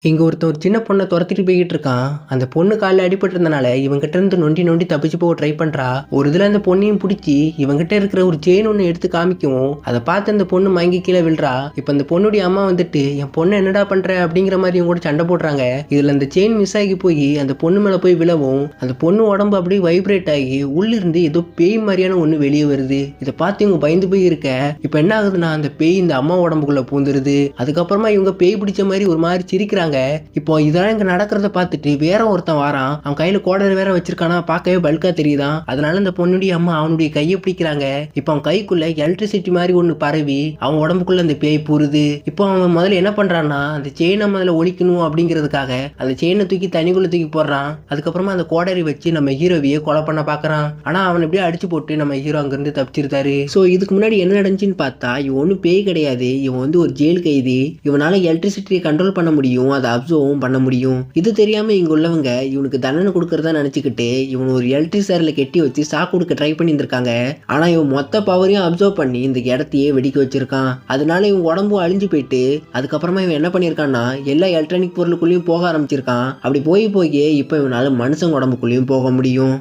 இங்க ஒருத்தன் ஒரு சின்ன பொண்ண தொரத்திட்டு போய்கிட்டு இருக்கான். அந்த பொண்ணு கால்ல அடிபட்டிருந்தனால இவன்கிட்ட இருந்து நொண்டி நொண்டி தப்பிச்சு போக ட்ரை பண்றா. ஒரு இதுல அந்த பொண்ணையும் புடிச்சு இவன்கிட்ட இருக்கிற ஒரு செயின் ஒண்ணு எடுத்து காமிக்கவும் அதை பார்த்து அந்த பொண்ணு மயங்கி கீழே விழுறா. இப்ப அந்த பொண்ணுடைய அம்மா வந்துட்டு என் பொண்ணு என்னடா பண்ற அப்படிங்கிற மாதிரி இவங்க கூட சண்டை போடுறாங்க. இதுல அந்த செயின் மிஸ் ஆகி போய் அந்த பொண்ணு மேல போய் விழவும் அந்த பொண்ணு உடம்பு அப்படியே வைப்ரேட் ஆகி உள்ள இருந்து ஏதோ பேய் மாதிரியான ஒண்ணு வெளியே வருது. இதை பார்த்து இவங்க பயந்து போய் இருக்க. இப்ப என்ன ஆகுதுன்னா அந்த பேய் இந்த அம்மா உடம்புக்குள்ள பூந்துருது. அதுக்கப்புறமா இவங்க பேய் பிடிச்ச மாதிரி ஒரு மாதிரி சிரிக்கிறாங்க. இப்போ இதெல்லாம் இங்க நடக்கிறத பார்த்துட்டு வேற ஒருத்தன் வாரான். அவன் கையில கோடரி வேற வச்சிருக்கானா, பார்க்கவே பல்கா தெரியுதான். அதனால இந்த பொண்ணுடைய அம்மா அவனுடைய கையை பிடிக்கிறாங்க. இப்போ அவன் கைக்குள்ள எலக்ட்ரிசிட்டி மாதிரி ஒண்ணு பரவி அவன் உடம்புக்குள்ள அந்த பேய் பூருது. இப்போ அவன் முதல்ல என்ன பண்றான்னா அந்த செயினை முதல்ல ஒழிக்கணும் அப்படிங்கிறதுக்காக அந்த செயினை தூக்கி தனிக்குள்ள தூக்கி போடுறான். அதுக்கப்புறமா அந்த கோடரி வச்சு நம்ம ஹீரோவையே கொலை பண்ண பாக்குறான். ஆனா அவன் இப்படியே அடிச்சு போட்டு நம்ம ஹீரோ அங்கிருந்து தப்பிச்சிருந்தாரு. சோ இதுக்கு முன்னாடி என்ன நடந்துச்சுன்னு பார்த்தா இவன் ஒன்னும் பேய் கிடையாது. இவன் வந்து ஒரு ஜெயில் கைதி. இவனால எலக்ட்ரிசிட்டியை கண்ட்ரோல் பண்ண முடியும், அதை அப்சர்வும் பண்ண முடியும். இது தெரியாம இங்க உள்ளவங்க இவனுக்கு தண்டனை கொடுக்கறதா நினைச்சுக்கிட்டு இவன் ஒரு எலக்ட்ரிசாரில கெட்டி வச்சு சாக்கு கொடுக்க ட்ரை பண்ணியிருந்திருக்காங்க. ஆனா இவன் மொத்த பவரையும் அப்சர்வ் பண்ணி இந்த இடத்தையே வெடிக்க வச்சிருக்கான். அதனால இவன் உடம்பும் அழிஞ்சு போயிட்டு அதுக்கப்புறமா இவன் என்ன பண்ணியிருக்கான்னா எல்லா எலக்ட்ரானிக் பொருளுக்குள்ளேயும் போக ஆரம்பிச்சிருக்கான். அப்படி போய் இப்ப இவனால மனுஷன் உடம்புக்குள்ளேயும் போக முடியும்.